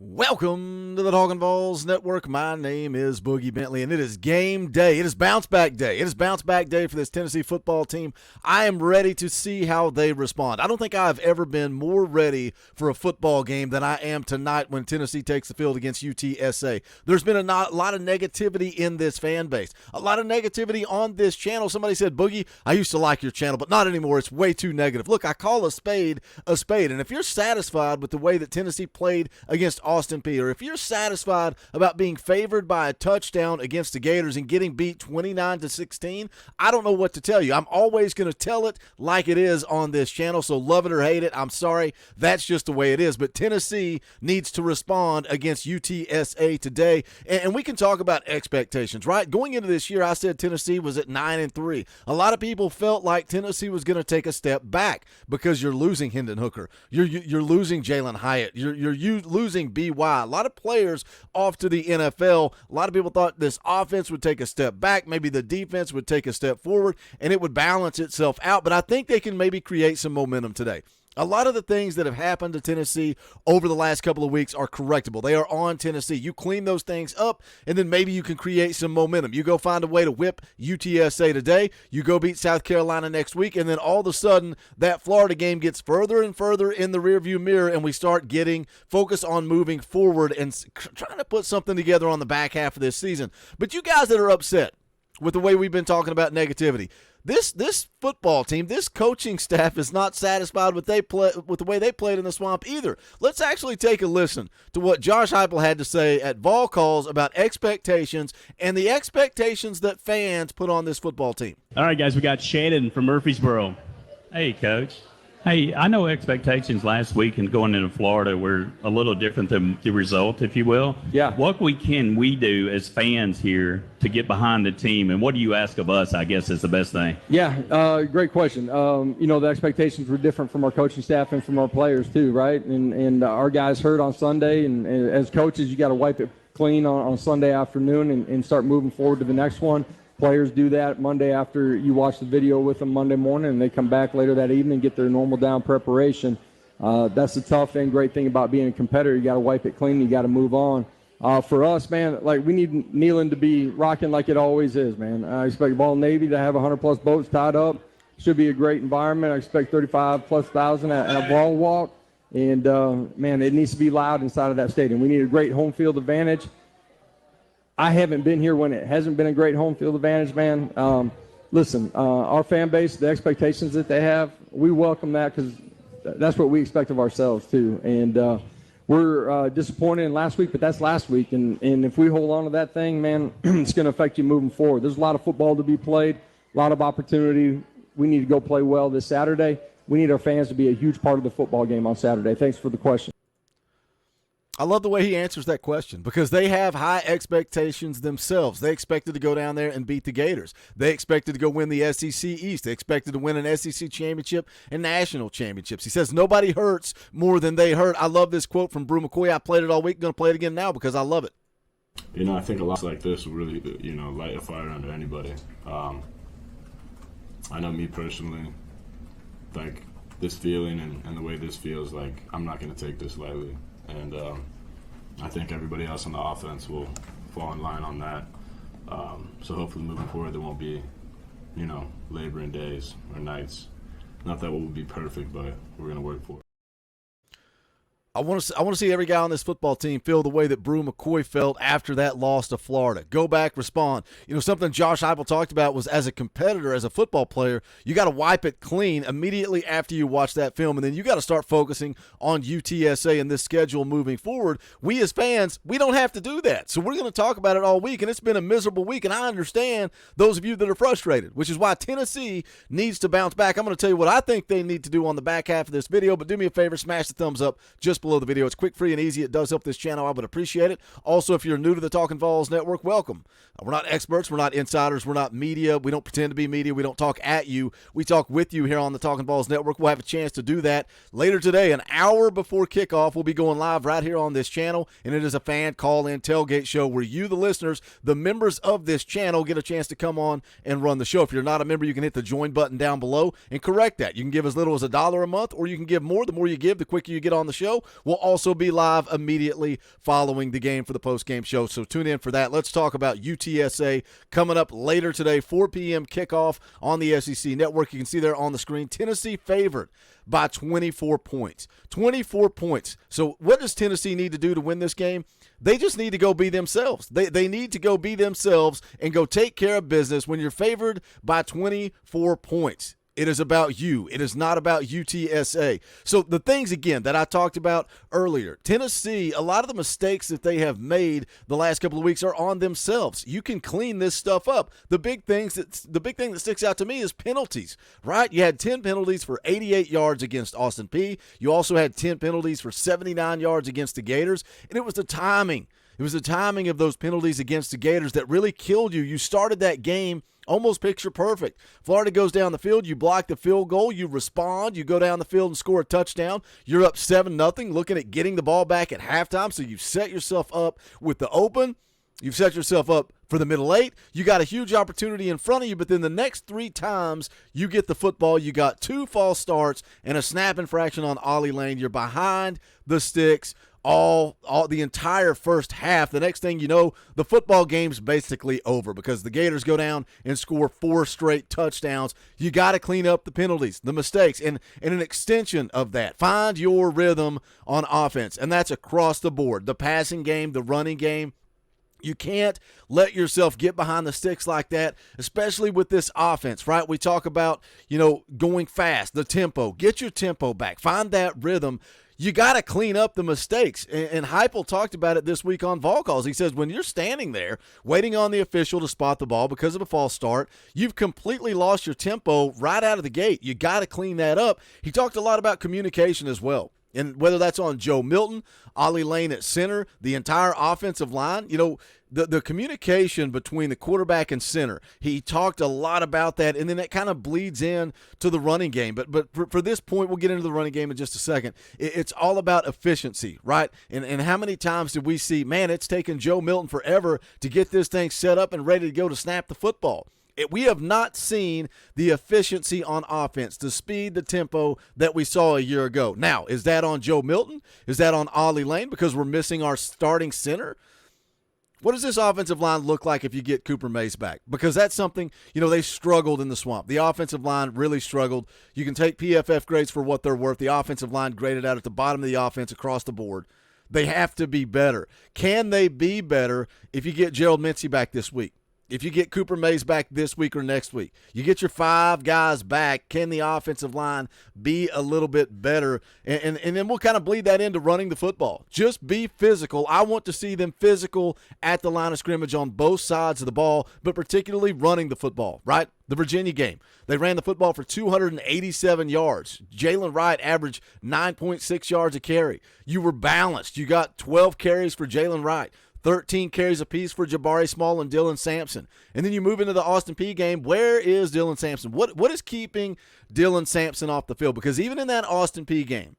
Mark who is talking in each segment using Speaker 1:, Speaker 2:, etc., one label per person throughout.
Speaker 1: Welcome to the Talkin VAWLS Network. My name is Boogie Bentley, and it is game day. It is bounce back day. It is bounce back day for this Tennessee football team. I am ready to see how they respond. I don't think I've ever been more ready for a football game than I am tonight when Tennessee takes the field against UTSA. There's been a lot of negativity in this fan base, a lot of negativity on this channel. Somebody said, Boogie, I used to like your channel, but not anymore. It's way too negative. Look, I call a spade, and if you're satisfied with the way that Tennessee played against Austin Peay, or if you're satisfied about being favored by a touchdown against the Gators and getting beat 29-16, I don't know what to tell you. I'm always going to tell it like it is on this channel, so love it or hate it, I'm sorry. That's just the way it is. But Tennessee needs to respond against UTSA today, and we can talk about expectations, right? Going into this year, I said Tennessee was at 9-3. A lot of people felt like Tennessee was going to take a step back because you're losing Hendon Hooker. You're losing Jalen Hyatt. You're losing B.Y. A lot of players off to the NFL. A lot of people thought this offense would take a step back. Maybe the defense would take a step forward, and it would balance itself out. But I think they can maybe create some momentum today. A lot of the things that have happened to Tennessee over the last couple of weeks are correctable. They are on Tennessee. You clean those things up, and then maybe you can create some momentum. You go find a way to whip UTSA today. You go beat South Carolina next week, and then all of a sudden that Florida game gets further and further in the rearview mirror, and we start getting focused on moving forward and trying to put something together on the back half of this season. But you guys that are upset with the way we've been talking about negativity, This football team, this coaching staff is not satisfied with the way they played in the swamp either. Let's actually take a listen to what Josh Heupel had to say at Vol Calls about expectations and the expectations that fans put on this football team.
Speaker 2: All right, guys, we got Shannon from Murfreesboro. Hey, Coach. Hey, I know expectations last week and going into Florida were a little different than the result, if you will.
Speaker 3: Yeah.
Speaker 2: What can we do as fans here to get behind the team, and what do you ask of us, I guess, is the best thing?
Speaker 3: Yeah, great question. The expectations were different from our coaching staff and from our players too, right? And our guys hurt on Sunday, and as coaches, you got to wipe it clean on Sunday afternoon and start moving forward to the next one. Players do that Monday after you watch the video with them Monday morning, and they come back later that evening and get their normal down preparation. That's the tough and great thing about being a competitor. You got to wipe it clean. You got to move on. For us, man, like we need Neyland to be rocking like it always is, man. I expect Ball Navy to have 100-plus boats tied up. Should be a great environment. I expect 35-plus thousand at a ball walk. And, man, it needs to be loud inside of that stadium. We need a great home field advantage. I haven't been here when it hasn't been a great home field advantage, man. Listen, our fan base, the expectations that they have, we welcome that because that's what we expect of ourselves too. And we're disappointed in last week, but that's last week. And if we hold on to that thing, man, it's going to affect you moving forward. There's a lot of football to be played, a lot of opportunity. We need to go play well this Saturday. We need our fans to be a huge part of the football game on Saturday. Thanks for the question.
Speaker 1: I love the way he answers that question because they have high expectations themselves. They expected to go down there and beat the Gators. They expected to go win the SEC East. They expected to win an SEC championship and national championships. He says nobody hurts more than they hurt. I love this quote from Brew McCoy. I played it all week. Going to play it again now because I love it.
Speaker 4: I think a loss like this will really, light a fire under anybody. I know me personally, like this feeling and the way this feels, like I'm not going to take this lightly. And I think everybody else on the offense will fall in line on that. So hopefully moving forward there won't be, laboring days or nights. Not that will be perfect, but we're going to work for it.
Speaker 1: I want to see every guy on this football team feel the way that Brew McCoy felt after that loss to Florida. Go back, respond. Something Josh Heupel talked about was as a competitor, as a football player, you got to wipe it clean immediately after you watch that film, and then you got to start focusing on UTSA and this schedule moving forward. We as fans, we don't have to do that. So we're going to talk about it all week, and it's been a miserable week, and I understand those of you that are frustrated, which is why Tennessee needs to bounce back. I'm going to tell you what I think they need to do on the back half of this video, but do me a favor, smash the thumbs up just below the video. It's quick, free, and easy. It does help this channel. I would appreciate it. Also, if you're new to the Talkin VAWLS Network, welcome. We're not experts. We're not insiders. We're not media. We don't pretend to be media. We don't talk at you. We talk with you here on the Talkin VAWLS Network. We'll have a chance to do that later today. An hour before kickoff, we'll be going live right here on this channel, and it is a fan call-in tailgate show where you, the listeners, the members of this channel, get a chance to come on and run the show. If you're not a member, you can hit the join button down below and correct that. You can give as little as $1 a month, or you can give more. The more you give, the quicker you get on the show. will also be live immediately following the game for the post-game show, so tune in for that. Let's talk about UTSA coming up later today, 4 p.m. kickoff on the SEC Network. You can see there on the screen, Tennessee favored by 24 points. 24 points. So what does Tennessee need to do to win this game? They just need to go be themselves. They need to go be themselves and go take care of business when you're favored by 24 points. It is about you. It is not about UTSA. So the things, again, that I talked about earlier, Tennessee, a lot of the mistakes that they have made the last couple of weeks are on themselves. You can clean this stuff up. The big thing that sticks out to me is penalties, right? You had 10 penalties for 88 yards against Austin Peay. You also had 10 penalties for 79 yards against the Gators, and it was the timing. It was the timing of those penalties against the Gators that really killed you. You started that game almost picture perfect. Florida goes down the field, you block the field goal, you respond, you go down the field and score a touchdown. You're up 7-0, looking at getting the ball back at halftime, so you set yourself up with the open. You've set yourself up for the middle eight. You got a huge opportunity in front of you, but then the next 3 times you get the football, you got 2 false starts and a snap infraction on Ollie Lane. You're behind the sticks all the entire first half. The next thing you know, the football game's basically over because the Gators go down and score 4 straight touchdowns. You got to clean up the penalties, the mistakes, and an extension of that. Find your rhythm on offense, and that's across the board. The passing game, the running game. You can't let yourself get behind the sticks like that, especially with this offense, right? We talk about, going fast, the tempo. Get your tempo back. Find that rhythm. You got to clean up the mistakes. And Heupel talked about it this week on Vol Calls. He says when you're standing there waiting on the official to spot the ball because of a false start, you've completely lost your tempo right out of the gate. You got to clean that up. He talked a lot about communication as well. And whether that's on Joe Milton, Ollie Lane at center, the entire offensive line, the communication between the quarterback and center, he talked a lot about that, and then it kind of bleeds in to the running game. But for this point, we'll get into the running game in just a second. It's all about efficiency, right? And how many times did we see, man, it's taken Joe Milton forever to get this thing set up and ready to go to snap the football. We have not seen the efficiency on offense, the speed, the tempo that we saw a year ago. Now, is that on Joe Milton? Is that on Ollie Lane because we're missing our starting center? What does this offensive line look like if you get Cooper Mays back? Because that's something, they struggled in the swamp. The offensive line really struggled. You can take PFF grades for what they're worth. The offensive line graded out at the bottom of the offense across the board. They have to be better. Can they be better if you get Gerald Mincey back this week? If you get Cooper Mays back this week or next week, you get your 5 guys back, can the offensive line be a little bit better? And then we'll kind of bleed that into running the football. Just be physical. I want to see them physical at the line of scrimmage on both sides of the ball, but particularly running the football, right? The Virginia game, they ran the football for 287 yards. Jalen Wright averaged 9.6 yards a carry. You were balanced. You got 12 carries for Jalen Wright. 13 carries apiece for Jabari Small and Dylan Sampson. And then you move into the Austin Peay game. Where is Dylan Sampson? What is keeping Dylan Sampson off the field? Because even in that Austin Peay game,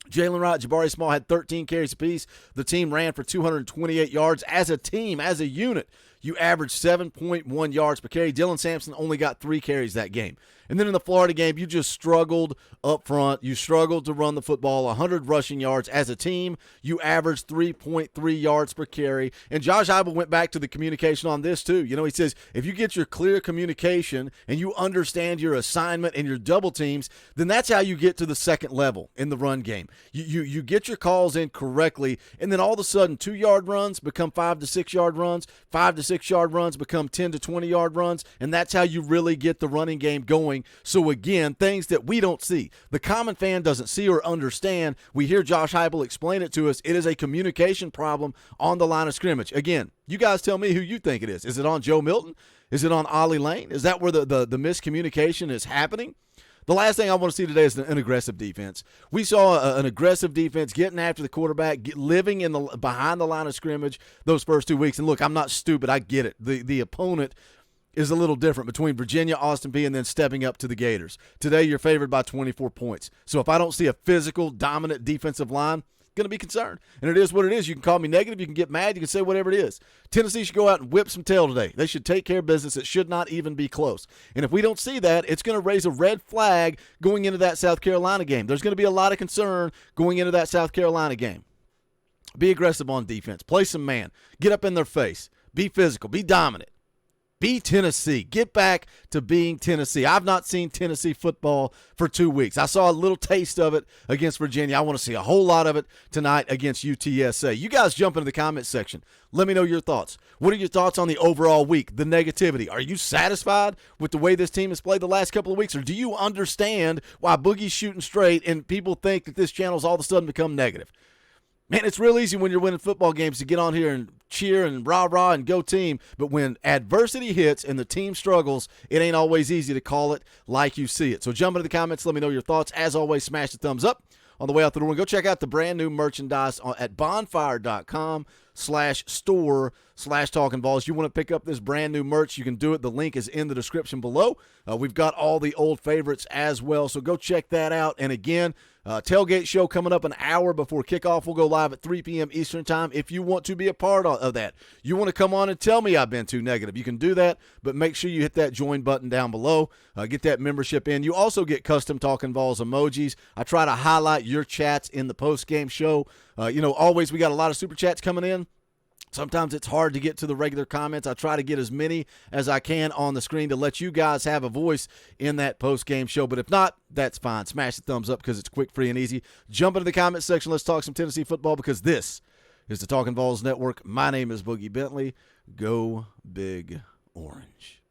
Speaker 1: Jalen Wright, Jabari Small had 13 carries apiece. The team ran for 228 yards. As a team, as a unit, you averaged 7.1 yards per carry. Dylan Sampson only got 3 carries that game. And then in the Florida game, you just struggled up front. You struggled to run the football, 100 rushing yards. As a team, you averaged 3.3 yards per carry. And Josh Heupel went back to the communication on this too. He says if you get your clear communication and you understand your assignment and your double teams, then that's how you get to the second level in the run game. You get your calls in correctly, and then all of a sudden 2-yard runs become 5 to 6-yard runs, 5 to 6-yard runs become 10 to 20-yard runs, and that's how you really get the running game going. So again, things that we don't see, the common fan doesn't see or understand. We hear Josh Heupel explain it to us. It is a communication problem on the line of scrimmage. Again, you guys tell me who you think it is. Is it on Joe Milton? Is it on Ollie Lane? Is that where the miscommunication is happening? The last thing I want to see today is an aggressive defense. We saw an aggressive defense getting after the quarterback, living behind the line of scrimmage those first 2 weeks. And look, I'm not stupid. I get it. The opponent is a little different between Virginia, Austin Peay, and then stepping up to the Gators. Today, you're favored by 24 points. So if I don't see a physical, dominant defensive line, going to be concerned. And it is what it is. You can call me negative. You can get mad. You can say whatever it is. Tennessee should go out and whip some tail today. They should take care of business. It should not even be close. And if we don't see that, it's going to raise a red flag going into that South Carolina game. There's going to be a lot of concern going into that South Carolina game. Be aggressive on defense. Play some man. Get up in their face. Be physical. Be dominant. Be Tennessee. Get back to being Tennessee. I've not seen Tennessee football for 2 weeks. I saw a little taste of it against Virginia. I want to see a whole lot of it tonight against UTSA. You guys jump into the comment section. Let me know your thoughts. What are your thoughts on the overall week, the negativity? Are you satisfied with the way this team has played the last couple of weeks, or do you understand why Boogie's shooting straight and people think that this channel's all of a sudden become negative? Man, it's real easy when you're winning football games to get on here and cheer and rah-rah and go team. But when adversity hits and the team struggles, it ain't always easy to call it like you see it. So jump into the comments. Let me know your thoughts. As always, smash the thumbs up. On the way out the door, go check out the brand new merchandise at bonfire.com/store/Talkin VAWLS. You want to pick up this brand new merch, you can do it. The link is in the description below. We've got all the old favorites as well, so go check that out. And again, tailgate show coming up an hour before kickoff. We'll go live at 3 p.m. Eastern time. If you want to be a part of that, you want to come on and tell me I've been too negative, you can do that, but make sure you hit that join button down below. Get that membership in. You also get custom Talkin VAWLS emojis. I try to highlight your chats in the post-game show. Always we got a lot of super chats coming in. Sometimes it's hard to get to the regular comments. I try to get as many as I can on the screen to let you guys have a voice in that post-game show. But if not, that's fine. Smash the thumbs up because it's quick, free, and easy. Jump into the comment section. Let's talk some Tennessee football because this is the Talkin VAWLS Network. My name is Boogie Bentley. Go Big Orange.